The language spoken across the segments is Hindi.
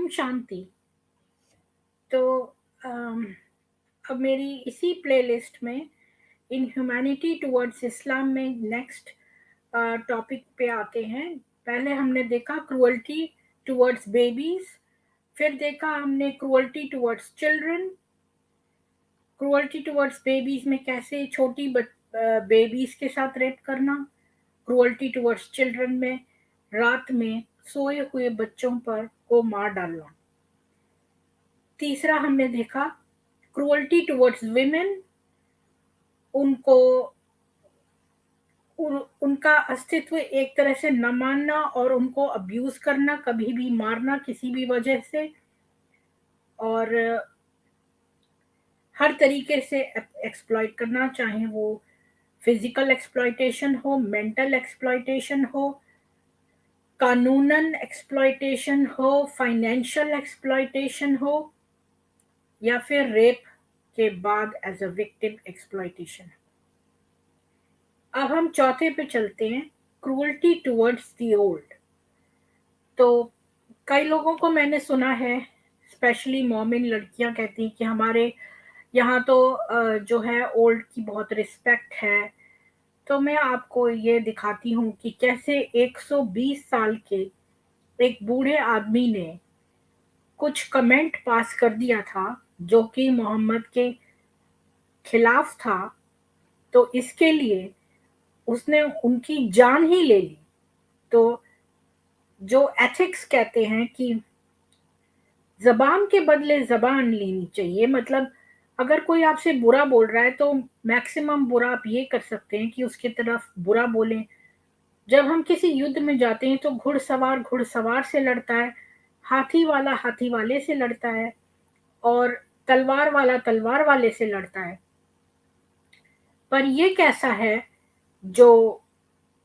ओम शांति। तो अम, अब मेरी इसी प्लेलिस्ट में इन ह्यूमैनिटी टुवर्ड्स इस्लाम में नेक्स्ट टॉपिक पे आते हैं। पहले हमने देखा क्रूअल्टी टुवर्ड्स बेबीज, फिर देखा हमने cruelty towards children. Cruelty towards babies में कैसे छोटी बेबीज के साथ रेप करना, क्रूअल्टी टुवर्ड्स चिल्ड्रन में रात में सोए हुए बच्चों पर को मार डालना। तीसरा हमने देखा क्रूअल्टी टुवर्ड्स विमेन, उनको उनका अस्तित्व एक तरह से न मानना और उनको अब्यूज करना, कभी भी मारना किसी भी वजह से, और हर तरीके से एक्सप्लॉइट करना, चाहे वो फिजिकल एक्सप्लॉइटेशन हो, मेंटल एक्सप्लॉइटेशन हो, कानूनन एक्सप्लॉइटेशन हो, फाइनेंशियल एक्सप्लॉइटेशन हो, या फिर रेप के बाद एज अ विक्टिम एक्सप्लॉइटेशन। अब हम चौथे पे चलते हैं, क्रूअल्टी टुवर्ड्स द ओल्ड। तो कई लोगों को मैंने सुना है, स्पेशली मोमिन लड़कियां कहती हैं कि हमारे यहाँ तो जो है ओल्ड की बहुत रिस्पेक्ट है। तो मैं आपको ये दिखाती हूँ कि कैसे 120 साल के एक बूढ़े आदमी ने कुछ कमेंट पास कर दिया था जो कि मोहम्मद के खिलाफ था। तो इसके लिए उसने उनकी जान ही ले ली। तो जो एथिक्स कहते हैं कि जबान के बदले जबान लेनी चाहिए, मतलब अगर कोई आपसे बुरा बोल रहा है तो मैक्सिमम बुरा आप ये कर सकते हैं कि उसकी तरफ बुरा बोलें। जब हम किसी युद्ध में जाते हैं तो घुड़सवार घुड़सवार से लड़ता है, हाथी वाला हाथी वाले से लड़ता है, और तलवार वाला तलवार वाले से लड़ता है। पर ये कैसा है जो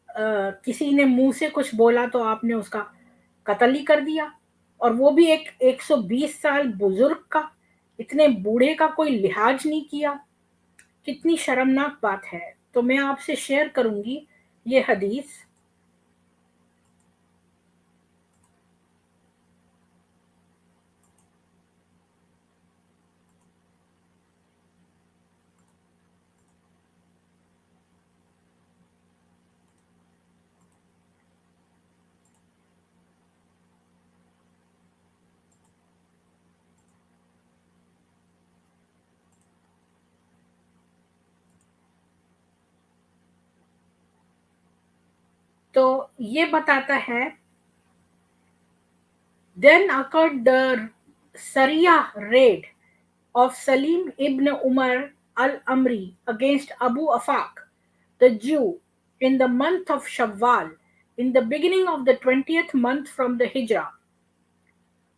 किसी ने मुंह से कुछ बोला तो आपने उसका कत्ल ही कर दिया, और वो भी एक 120 साल बुजुर्ग का, इतने बूढ़े का कोई लिहाज नहीं किया। कितनी शर्मनाक बात है। तो मैं आपसे शेयर करूंगी ये हदीस। तो ये बताता है, then occurred the Sharia raid of Salim ibn Umar al-Amri against Abu Afaq, the Jew, in the month of Shawwal, in the beginning of the 20th month from the Hijrah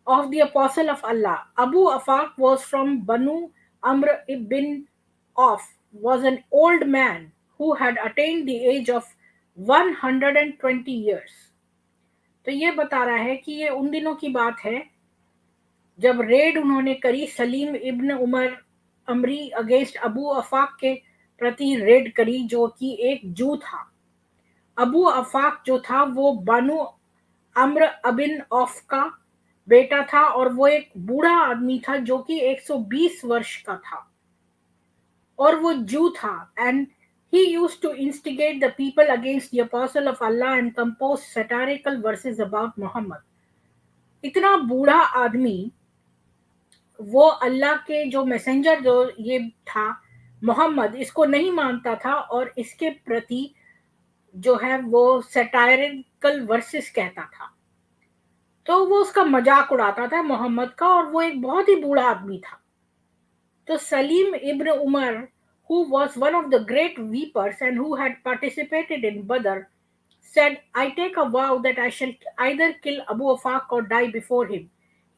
of the Apostle of Allah. Abu Afaq was from Banu Amr ibn Auf, was an old man who had attained the age of 120 years. तो ये बता रहा है कि ये उन दिनों की बात है जब रेड उन्होंने करी सलीम इब्न उमर अमरी अगेंस्ट अबू अफाक के प्रति रेड करी, जो कि एक जू था। अबू अफाक जो था वो बानु अम्र अबिन औफ का बेटा था, और वो एक बूढ़ा आदमी था जो कि 120 वर्ष का था, और वो जू था। And he used to instigate the people against the apostle of Allah and compose satirical verses about Muhammad. इतना बूढ़ा आदमी, वो अल्लाह के जो मैसेंजर जो ये था मोहम्मद, इसको नहीं मानता था, और इसके प्रति जो है वो सैटायरिकल वर्सेस कहता था। तो वो उसका मजाक उड़ाता था मोहम्मद का, और वो एक बहुत ही बूढ़ा आदमी था। तो सलीम इब्न Umar, who was one of the great weepers and who had participated in Badr, said, I take a vow that I shall either kill Abu Afaq or die before him.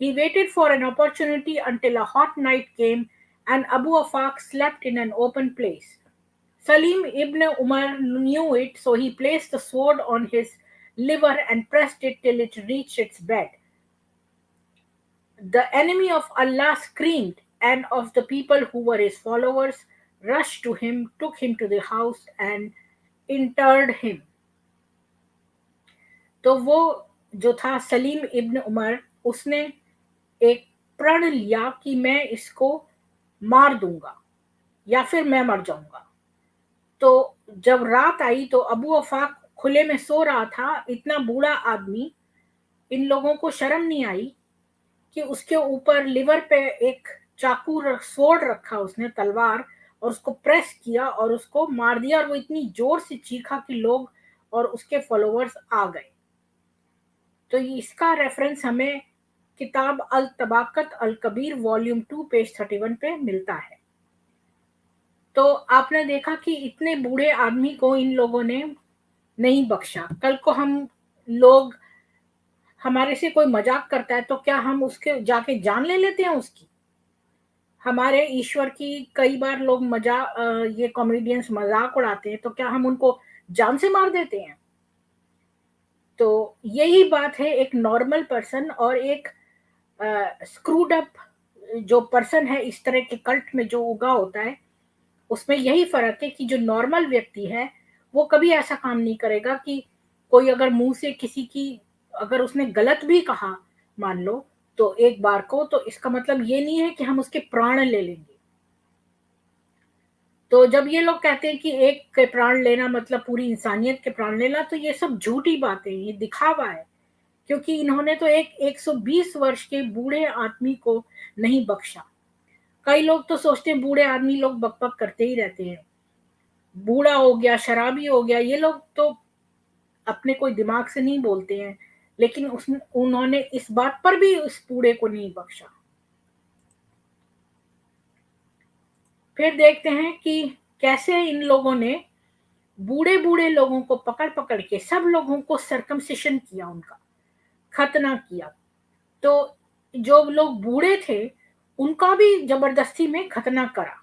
He waited for an opportunity until a hot night came and Abu Afaq slept in an open place. Salim ibn Umar knew it, so he placed the sword on his liver and pressed it till it reached its bed. The enemy of Allah screamed, and of the people who were his followers rushed to him, took him to the house, and interred him. तो वो जो था सलीम इब्न उमर, उसने एक प्रण लिया कि मैं इसको मार दूंगा या फिर मैं मर जाऊंगा। तो जब रात आई तो अबू अफाक खुले में सो रहा था। इतना बूढ़ा आदमी, इन लोगों को शर्म नहीं आई कि उसके ऊपर लिवर पे एक चाकू स्वॉर्ड रखा उसने, तलवार, और उसको प्रेस किया और उसको मार दिया। और वो इतनी जोर से चीखा कि लोग और उसके फॉलोवर्स आ गए। तो इसका रेफरेंस हमें किताब अल तबाकत अल कबीर वॉल्यूम 2 पेज 31 पे मिलता है। तो आपने देखा कि इतने बूढ़े आदमी को इन लोगों ने नहीं बख्शा। कल को हम लोग, हमारे से कोई मजाक करता है तो क्या हम उसके जाके जान ले लेते हैं उसकी? हमारे ईश्वर की कई बार लोग ये कॉमेडियंस मजाक उड़ाते हैं, तो क्या हम उनको जान से मार देते हैं? तो यही बात है एक नॉर्मल पर्सन और एक स्क्रूड अप जो पर्सन है इस तरह के कल्ट में जो उगा होता है, उसमें यही फर्क है कि जो नॉर्मल व्यक्ति है वो कभी ऐसा काम नहीं करेगा कि कोई अगर मुंह से किसी की, अगर उसने गलत भी कहा मान लो तो एक बार को, तो इसका मतलब ये नहीं है कि हम उसके प्राण ले लेंगे। तो जब ये लोग कहते हैं कि एक के प्राण लेना मतलब पूरी इंसानियत के प्राण लेना, तो ये सब झूठी बातें, ये दिखावा है। क्योंकि इन्होंने तो एक 120 वर्ष के बूढ़े आदमी को नहीं बख्शा। कई लोग तो सोचते हैं बूढ़े आदमी लोग बकबक करते ही रहते हैं, बूढ़ा हो गया, शराबी हो गया, ये लोग तो अपने कोई दिमाग से नहीं बोलते हैं। लेकिन उन्होंने इस बात पर भी उस बूढ़े को नहीं बख्शा। फिर देखते हैं कि कैसे इन लोगों ने बूढ़े बूढ़े लोगों को पकड़ पकड़ के सब लोगों को सरकमसिशन किया, उनका खतना किया। तो जो लोग बूढ़े थे उनका भी जबरदस्ती में खतना करा।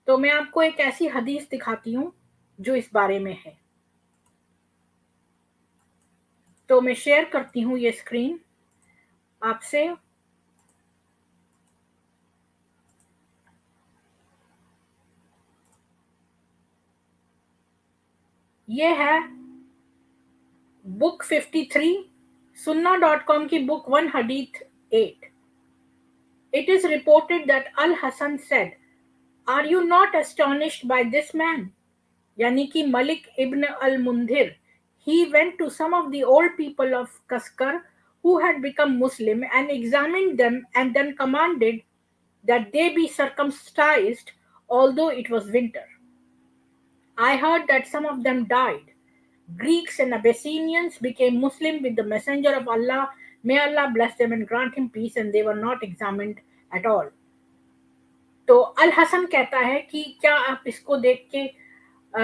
तो मैं आपको एक ऐसी हदीस दिखाती हूँ जो इस बारे में है। तो मैं शेयर करती हूँ ये स्क्रीन आपसे। ये है बुक 53, sunnah.com की book 1 हदीथ 8। It is reported that Al Hasan said, "Are you not astonished by this man?" यानी कि मलिक इब्न अल मुंधिर, he went to some of the old people of Kaskar who had become Muslim and examined them and then commanded that they be circumcised although it was winter. I heard that some of them died. Greeks and Abyssinians became Muslim with the messenger of Allah. May Allah bless them and grant him peace, and they were not examined at all. तो अल हसन कहता है कि क्या आप इसको देख के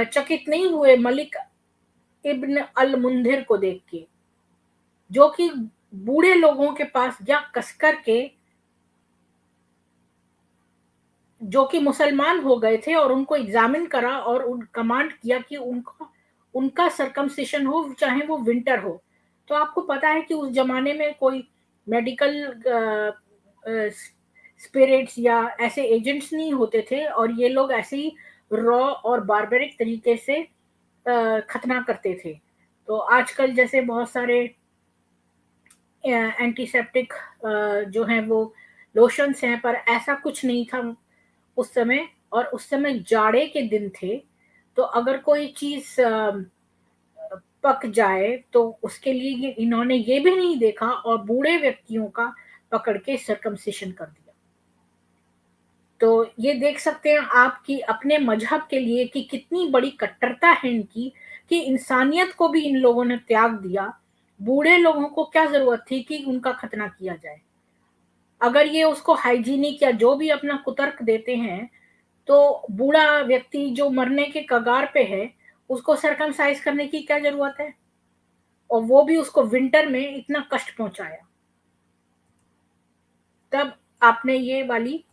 चकित नहीं हुए, मलिक इब्न अल मुंधिर को देख के, जो कि बूढ़े लोगों के पास या कसकर के, जो कि मुसलमान हो गए थे, और उनको एग्जामिन करा और उन कमांड किया कि उनका उनका सरकमसिशन हो चाहे वो विंटर हो। तो आपको पता है कि उस जमाने में कोई मेडिकल स्पिरिट्स या ऐसे एजेंट्स नहीं होते थे, और ये लोग ऐसे ही रॉ और बारबेरिक तरीके से खतना करते थे। तो आजकल जैसे बहुत सारे एंटीसेप्टिक जो हैं वो लोशंस हैं, पर ऐसा कुछ नहीं था उस समय। और उस समय जाड़े के दिन थे, तो अगर कोई चीज पक जाए तो उसके लिए इन्होंने ये भी नहीं देखा और बूढ़े व्यक्तियों का पकड़ के सरकमसिशन कर दिया। तो ये देख सकते हैं आपकी अपने मजहब के लिए कि कितनी बड़ी कट्टरता है इनकी, कि इंसानियत को भी इन लोगों ने त्याग दिया। बूढ़े लोगों को क्या जरूरत थी कि उनका खतना किया जाए? अगर ये उसको हाइजीनिक या जो भी अपना कुतर्क देते हैं, तो बूढ़ा व्यक्ति जो मरने के कगार पे है उसको सरकमसाइज करने की क्या जरूरत है? और वो भी उसको विंटर में इतना कष्ट पहुंचाया। तब आपने ये वाली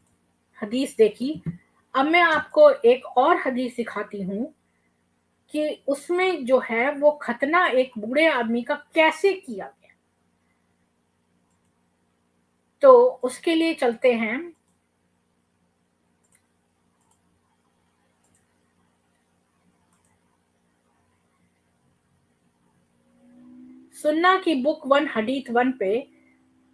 हदीस देखी। अब मैं आपको एक और हदीस दिखाती हूँ कि उसमें जो है वो खतना एक बूढ़े आदमी का कैसे किया गया। तो उसके लिए चलते हैं सुन्ना की बुक 1 हदीथ 1 पे।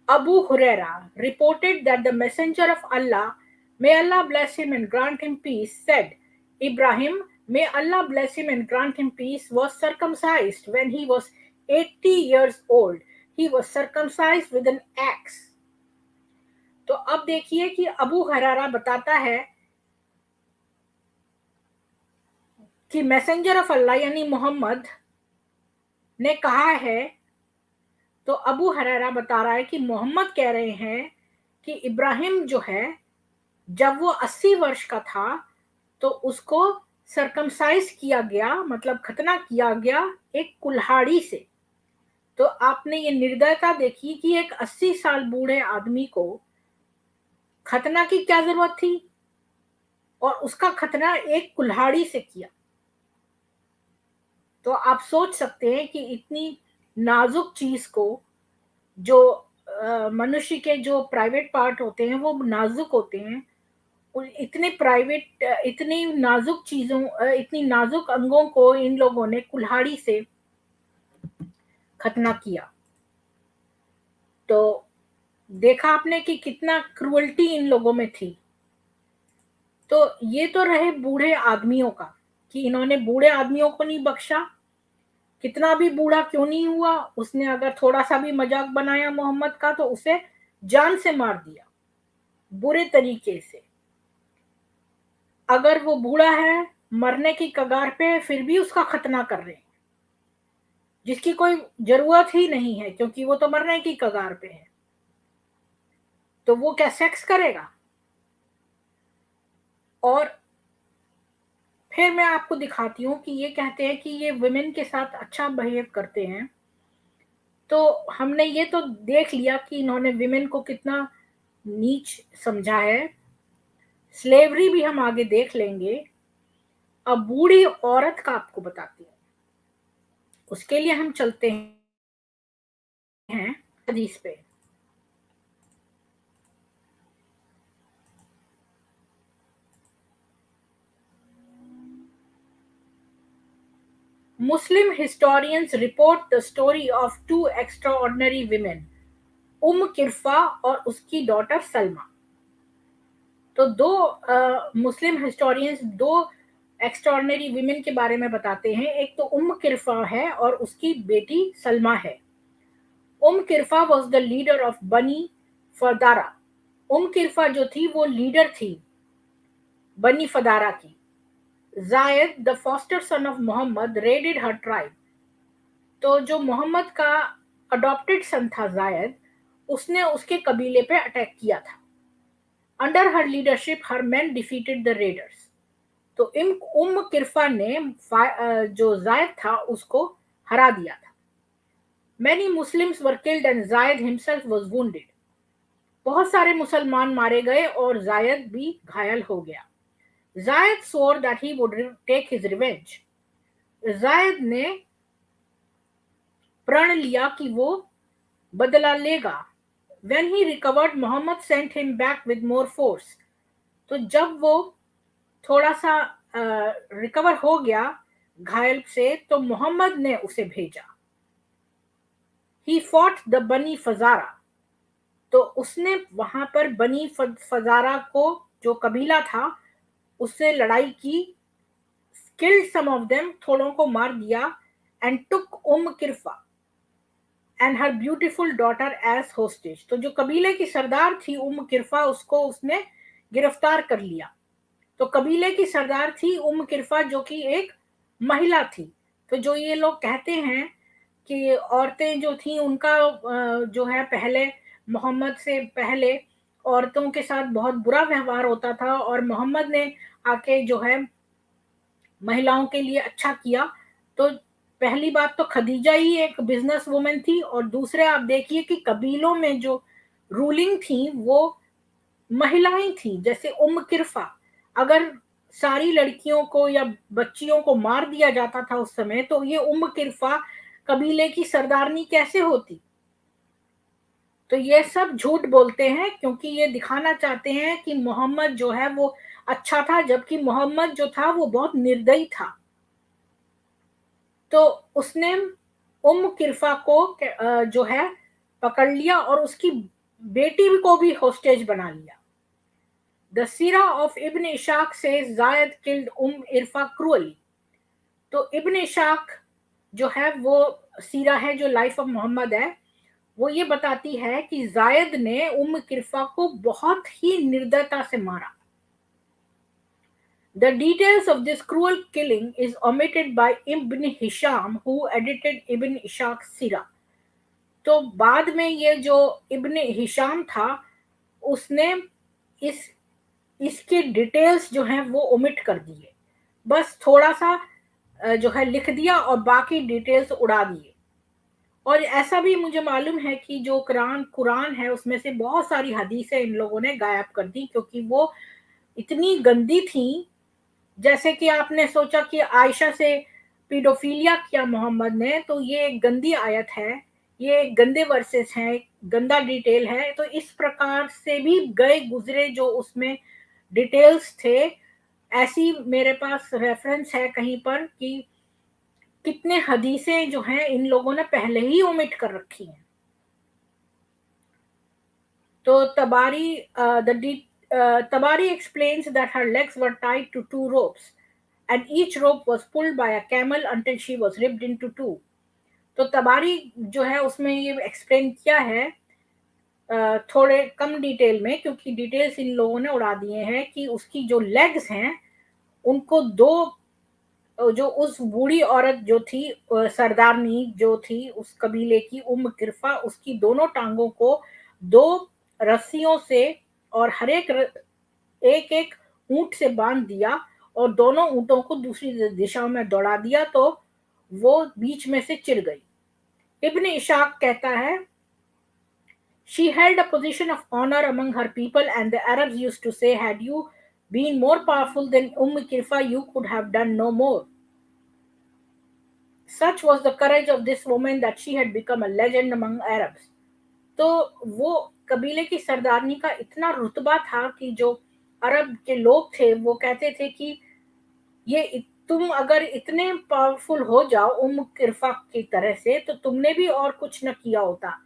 Abu Huraira reported that the Messenger of Allah, may Allah bless him and grant him peace, said, Ibrahim, may Allah bless him and grant him peace, was circumcised when he was 80 years old. He was circumcised with an axe. तो अब देखिए कि अबू हुरैरा बताता है कि मैसेंजर ऑफ अल्लाह यानी मोहम्मद ने कहा है, तो अबू हुरैरा बता रहा है कि मोहम्मद कह रहे हैं कि इब्राहिम जो है जब वो 80 वर्ष का था तो उसको सरकमसाइज किया गया, मतलब खतना किया गया एक कुल्हाड़ी से। तो आपने ये निर्दयता देखी कि एक 80 साल बूढ़े आदमी को खतना की क्या जरूरत थी और उसका खतना एक कुल्हाड़ी से किया। तो आप सोच सकते हैं कि इतनी नाजुक चीज को, जो मनुष्य के जो प्राइवेट पार्ट होते हैं वो नाजुक होते हैं, इतने प्राइवेट इतनी नाजुक चीजों इतनी नाजुक अंगों को इन लोगों ने कुल्हाड़ी से खतना किया। तो देखा आपने कि कितना क्रूअल्टी इन लोगों में थी। तो ये तो रहे बूढ़े आदमियों का कि इन्होंने बूढ़े आदमियों को नहीं बख्शा, कितना भी बूढ़ा क्यों नहीं हुआ, उसने अगर थोड़ा सा भी मजाक बनाया मोहम्मद का तो उसे जान से मार दिया बुरे तरीके से। अगर वो बूढ़ा है, मरने की कगार पे, फिर भी उसका खतना कर रहे हैं, जिसकी कोई जरूरत ही नहीं है क्योंकि वो तो मरने की कगार पे है। तो वो क्या सेक्स करेगा? और फिर मैं आपको दिखाती हूँ कि ये कहते हैं कि ये वुमेन के साथ अच्छा बिहेव करते हैं। तो हमने ये तो देख लिया कि इन्होंने विमेन को कितना नीच समझा है। स्लेवरी भी हम आगे देख लेंगे। अब बूढ़ी औरत का आपको बताती हूँ, उसके लिए हम चलते हैं हदीस पे। Muslim historians report the story of two extraordinary women, किरफा और उसकी डॉटर सलमा। तो दो मुस्लिम हिस्टोरियंस दो एक्स्ट्राऑर्डिनरी विमेन के बारे में बताते हैं। एक तो किरफा है और उसकी बेटी सलमा है। किरफा वॉज द लीडर ऑफ बनी फदारा। किरफा जो थी वो लीडर थी बनी फदारा की। Zayd the foster son of Muhammad raided her tribe. तो जो मोहम्मद का अडॉप्टेड सन था जायद, उसने उसके कबीले पे अटैक किया था। Under her leadership her man defeated the readers. तो किरफा ने जो जायद था उसको हरा दिया था। Many Muslims were killed and जायद हिमसेल्फ वाज वुंडेड। बहुत सारे मुसलमान मारे गए और जायद भी घायल हो गया। जायद swore that he would take his revenge। जायद ने प्रण लिया कि वो बदला लेगा। When he recovered, Muhammad sent him back with more force। तो जब वो थोड़ा सा रिकवर हो गया घायल से, तो मोहम्मद ने उसे भेजा। He fought the बनी फजारा। तो उसने वहां पर बनी फजारा को, जो कबीला था, उससे लड़ाई की। killed some of them, थोड़ों को मार दिया। and took किरफा and her beautiful daughter as hostage। तो जो कबीले की सरदार थी किरफा, उसको उसने गिरफ्तार कर लिया। तो कबीले की सरदार थी किरफा, जो कि एक महिला थी। तो जो ये लोग कहते हैं कि औरतें जो थी उनका जो है पहले मोहम्मद से पहले औरतों के साथ बहुत बुरा व्यवहार होता था, और मोहम्मद ने आके जो है महिलाओं के लिए अच्छा किया। तो पहली बात तो खदीजा ही एक बिजनेस वुमेन थी, और दूसरे आप देखिए कि कबीलों में जो रूलिंग थी वो महिलाएं थी। जैसे किरफा, अगर सारी लड़कियों को या बच्चियों को मार दिया जाता था उस समय, तो ये किरफा कबीले की सरदारनी कैसे होती? तो ये सब झूठ बोलते हैं क्योंकि ये दिखाना चाहते हैं कि मोहम्मद जो है वो अच्छा था, जबकि मोहम्मद जो था वो बहुत निर्दयी था। तो उसने किरफा को जो है पकड़ लिया और उसकी बेटी को भी होस्टेज बना लिया। The Sira of ibn Ishaq says जायद किल्ड इरफा क्रूअली। तो इब्न इशाक जो है वो सीरा है जो लाइफ ऑफ मोहम्मद है, वो ये बताती है कि जायद ने किरफा को बहुत ही निर्दयता से मारा। The details of this cruel killing is omitted by Ibn Hisham, who edited Ibn Ishaq's Sira. तो बाद में ये जो इब्न हिशाम था उसने इस इसके डिटेल्स जो हैं वो ओमिट कर दिए, बस थोड़ा सा जो है लिख दिया और बाकी डिटेल्स उड़ा दिए। और ऐसा भी मुझे मालूम है कि जो कुरान है उसमें से बहुत सारी हदीसें इन लोगों ने गायब कर दी, क्योंकि वो इतनी गंदी थी। जैसे कि आपने सोचा कि आयशा से पीडोफिलिया किया मोहम्मद ने, तो ये एक गंदी आयत है, ये गंदे वर्सेस हैं, गंदा डिटेल है। तो इस प्रकार से भी गए गुजरे जो उसमें डिटेल्स थे। ऐसी मेरे पास रेफरेंस है कहीं पर कि कितने हदीसें जो हैं इन लोगों ने पहले ही ओमिट कर रखी हैं। तो Tabari explains that her legs were tied to two ropes and each rope was pulled by a camel until she was ripped into two. तो तबारी जो है उसमें ये एक्सप्लेन किया है थोड़े कम डिटेल में, क्योंकि डिटेल्स इन लोगों ने उड़ा दिए हैं कि उसकी जो लेग्स हैं उनको दो, जो उस बूढ़ी औरत जो थी सरदारनी जो थी उस कबीले की किरफा, उसकी दोनों टांगों को दो रस्सियों से और हर एक एक एक ऊंट से बांध दिया और दोनों ऊंटों को दूसरी दिशा में दौड़ा दिया, तो वो बीच में से चिर गई। इब्न इशाक कहता है, she held a position of honor among her people and the Arabs used to say, had you been more powerful than Kirfa you could have done no more. Such was the courage of this woman that she had become a legend among Arabs. तो वो कबीले की सरदारनी का इतना रुतबा था कि जो अरब के लोग थे वो कहते थे कि ये तुम अगर इतने पावरफुल हो जाओ किरफा की तरह से तो तुमने भी और कुछ न किया होता।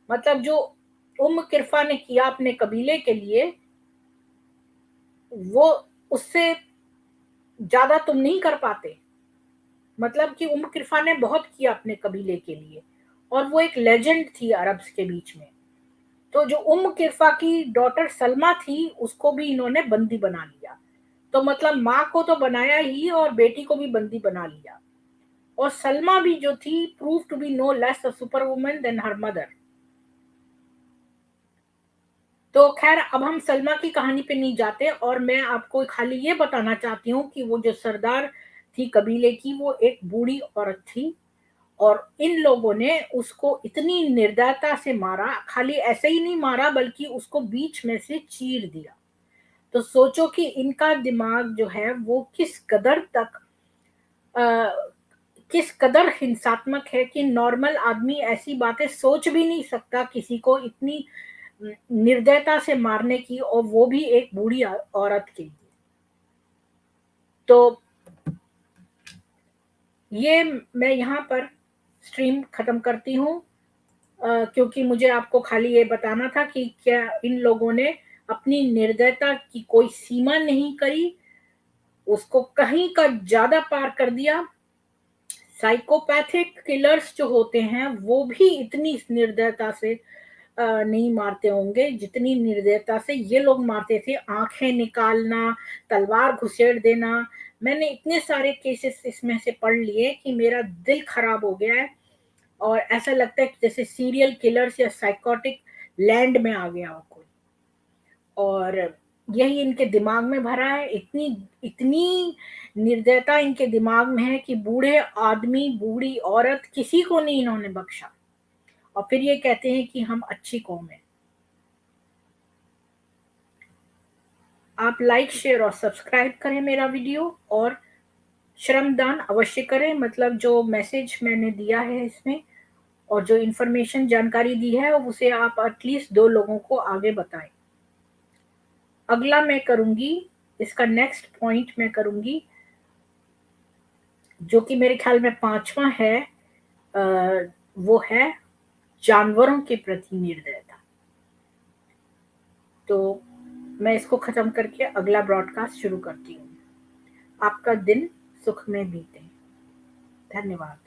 मतलब जो किरफा ने किया अपने कबीले के लिए वो उससे ज्यादा तुम नहीं कर पाते। मतलब कि किरफा ने बहुत किया अपने कबीले के लिए और वो एक लेजेंड थी अरब्स के बीच में। तो जो किरफा की डॉटर सलमा थी उसको भी इन्होंने बंदी बना लिया। तो मतलब माँ को तो बनाया ही और बेटी को भी बंदी बना लिया। और सलमा भी जो थी prove to be no less a super woman than her mother. तो खैर अब हम सलमा की कहानी पे नहीं जाते, और मैं आपको खाली ये बताना चाहती हूँ कि वो जो सरदार थी कबीले की वो एक बूढ़ी औरत थी और इन लोगों ने उसको इतनी निर्दयता से मारा, खाली ऐसे ही नहीं मारा बल्कि उसको बीच में से चीर दिया। तो सोचो कि इनका दिमाग जो है वो किस कदर हिंसात्मक है कि नॉर्मल आदमी ऐसी बातें सोच भी नहीं सकता किसी को इतनी निर्दयता से मारने की, और वो भी एक बूढ़ी औरत के लिए। तो ये मैं यहाँ पर स्ट्रीम खत्म करती हूँ, क्योंकि मुझे आपको खाली ये बताना था कि क्या इन लोगों ने अपनी निर्दयता की कोई सीमा नहीं करी, उसको कहीं का ज्यादा पार कर दिया। साइकोपैथिक किलर्स जो होते हैं वो भी इतनी निर्दयता से नहीं मारते होंगे जितनी निर्दयता से ये लोग मारते थे। आंखें निकालना, तलवार घुसेड़ देना, मैंने इतने सारे केसेस इसमें से पढ़ लिए कि मेरा दिल खराब हो गया है और ऐसा लगता है कि जैसे सीरियल किलर्स या साइकोटिक लैंड में आ गया हो कोई। और यही इनके दिमाग में भरा है, इतनी इतनी निर्दयता इनके दिमाग में है कि बूढ़े आदमी बूढ़ी औरत किसी को नहीं इन्होंने बख्शा, और फिर ये कहते हैं कि हम अच्छी कौम है। आप लाइक शेयर और सब्सक्राइब करें मेरा वीडियो, और श्रमदान अवश्य करें, मतलब जो मैसेज मैंने दिया है इसमें और जो इन्फॉर्मेशन जानकारी दी है उसे आप एटलीस्ट 2 लोगों को आगे बताएं। अगला मैं करूंगी, इसका नेक्स्ट पॉइंट मैं करूंगी जो कि मेरे ख्याल में 5वां है, वो है जानवरों के प्रति निर्दयता। तो मैं इसको ख़त्म करके अगला ब्रॉडकास्ट शुरू करती हूँ। आपका दिन सुख में बीते। धन्यवाद।